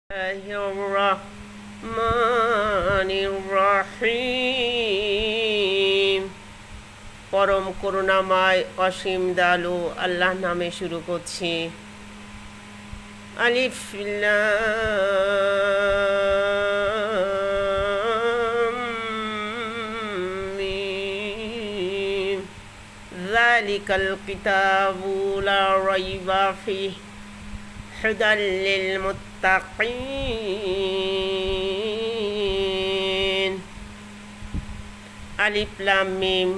রহমানির পরম করুণাময় অসীম দয়ালু আল্লাহর নামে শুরু করছি। আলিফ লাম মিম যালিকাল কিতাবু লা রাইবা ফিহি হুদাল লিল মুত্তাকিন। আলিফ লাম মিম,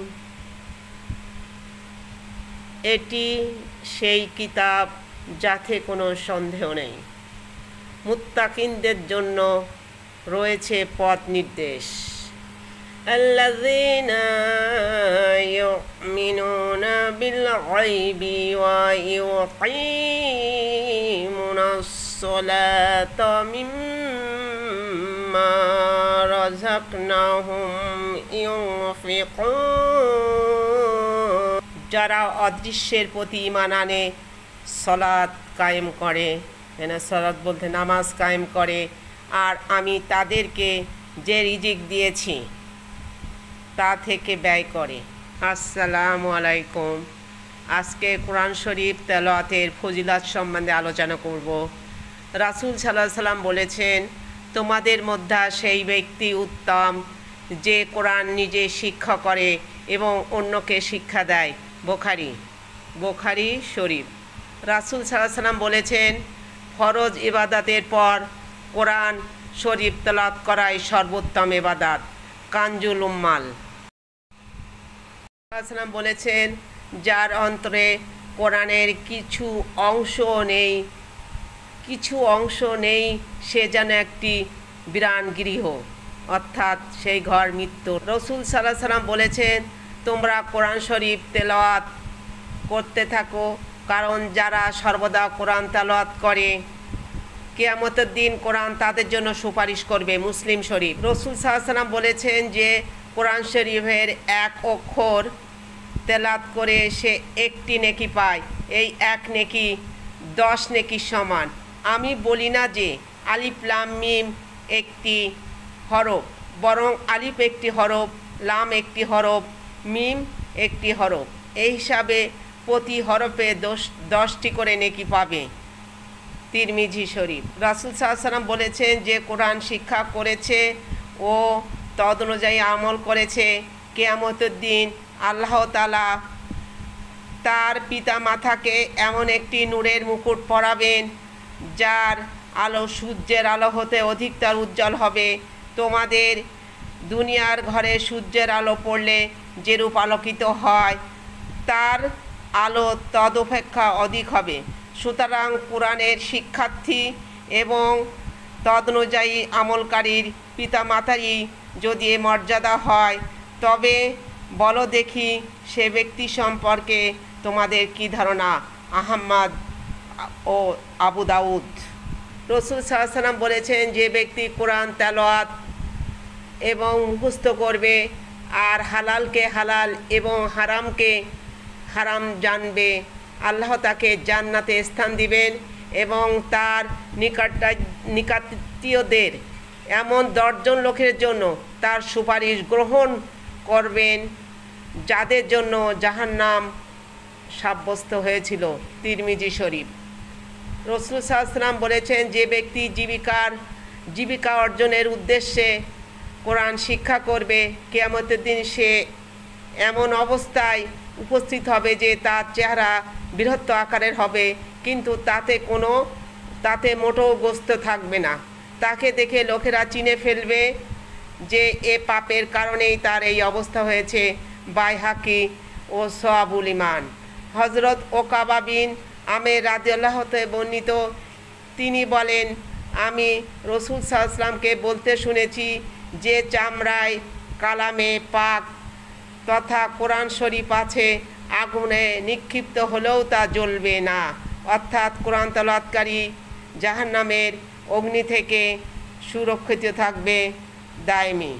এটি সেই কিতাব যাতে কোনো সন্দেহ নেই। মুত্তাকিনদের জন্য রয়েছে পথ নির্দেশ। আল্লাযীনা ইউমিনুনা বিল গায়বি ওয়া ইউকিমুনাস সালাতা মিম্মা রাযাকনাহুম ইউনফিকুন। যারা অদৃশ্যের প্রতি ঈমান আনে, সালাত কায়েম করে, সালাত বলতে নামাজ কায়েম করে, আর আমি তাদেরকে যে রিজিক দিয়েছি তা থেকে ব্যয় করে। আসসালামু আলাইকুম। আজকে কোরআন শরীফ তেলাওয়াতের ফজিলত সম্বন্ধে আলোচনা করব। রাসূল সাল্লাল্লাহু আলাইহি সাল্লাম বলেছেন, তোমাদের মধ্যে সেই ব্যক্তি উত্তম যে কোরআন নিজে শিক্ষা করে এবং অন্যকে শিক্ষা দেয়। বুখারী শরীফ। রাসূল সাল্লাল্লাহু আলাইহি সাল্লাম বলেছেন, ফরজ ইবাদতের পর কোরআন শরীফ তেলাওয়াত করাই সর্বোত্তম ইবাদত। কানজুল উম্মাল। সাল্লাম বলেছেন, যার অন্তরে কোরআনের কিছু অংশ নেই সে যেন একটি বিরান গৃহ, অর্থাৎ সেই ঘর মৃত্যু। রাসূল সাল্লাল্লাহু আলাইহি সাল্লাম বলেছেন, তোমরা কোরআন শরীফ তেলাওয়াত করতে থাকো, কারণ যারা সর্বদা কোরআন তেলাওয়াত করে কিয়ামতের দিন কোরআন তাদের জন্য সুপারিশ করবে। মুসলিম শরীফ। রাসূল সাল্লাল্লাহু আলাইহি সাল্লাম বলেছেন যে কোরআন শরীফের এক অক্ষর তেলাওয়াত করে সে একটি নেকি পায়, এই এক নেকি 10 নেকির সমান। আমি বলি না যে আলিফ লাম মিম একটি হরফ, বরং আলিফ একটি হরফ, লাম একটি হরফ, মিম একটি হরফ। এই হিসাবে প্রতি হরফে 10টি করে নেকি পাবে। তিরমিজি শরীফ। রাসূল সাল্লাল্লাহু আলাইহি সাল্লাম বলেছেন, যে কোরআন শিক্ষা করেছে ও তদ অনুযায়ী আমল করেছে, কিয়ামতের দিন আল্লাহ তাআলা তার পিতা মাতাকে এমন একটি নূরের মুকুট পরাবেন যার আলো সূর্যের আলো হতে অধিকতর উজ্জ্বল হবে। তোমাদের দুনিয়ার ঘরে সূর্যের আলো পড়লে যেরূপ আলোকিত হয় তার আলো তদপেক্ষা অধিক হবে। সুতরাং কোরআনের শিক্ষার্থী এবং তদনুযায়ী আমলকারীর পিতামাতারই যদি এ মর্যাদা হয়, তবে বলো দেখি সে ব্যক্তি সম্পর্কে তোমাদের কি ধারণা? আহমদ ও আবু দাউদ। রাসূল সাল্লাল্লাহু আলাইহি সাল্লাম বলেছেন, যে ব্যক্তি কোরআন তেলাওয়াত এবং মুখস্থ করবে আর হালালকে হালাল এবং হারামকে হারাম জানবে, আল্লাহ তাকে জান্নাতে স্থান দিবেন এবং তার নিকটাত্মীয়দের এমন 10 জন লোকের জন্য তার সুপারিশ গ্রহণ করবেন যাদের জন্য জাহান্নাম সাব্যস্ত হয়েছিল। তিরমিজি শরীফ। রাসূল সাল্লাল্লাহু আলাইহি সাল্লাম বলেছেন, যে ব্যক্তি জীবিকা অর্জনের উদ্দেশ্যে কোরআন শিক্ষা করবে, কিয়ামতের দিন সে এমন অবস্থায় উপস্থিত হবে যে তার চেহারা বৃহৎ আকারের হবে, কিন্তু তাতে মোটেও গোস্ত থাকবে না। তাকে দেখে লোকেরা চিনে ফেলবে যে এ পাপের কারণেই তার এই অবস্থা হয়েছে। বাইহাকি ও সোয়াবুল ইমান। হযরত ওকাবা বিন আমের রাদিয়াল্লাহু তাআলা বর্ণিত, তিনি বলেন, আমি রাসূল সাল্লাল্লাহু আলাইহি সাল্লামকে বলতে শুনেছি, যে চামড়ায় কালামে পাক তথা কোরআন শরীফ আছে, আগুনে নিক্ষিপ্ত হলেও তা জ্বলবে না, অর্থাৎ কোরআন তেলাওয়াতকারী জাহান্নামের অগ্নি থেকে সুরক্ষিত থাকবে দায়মি।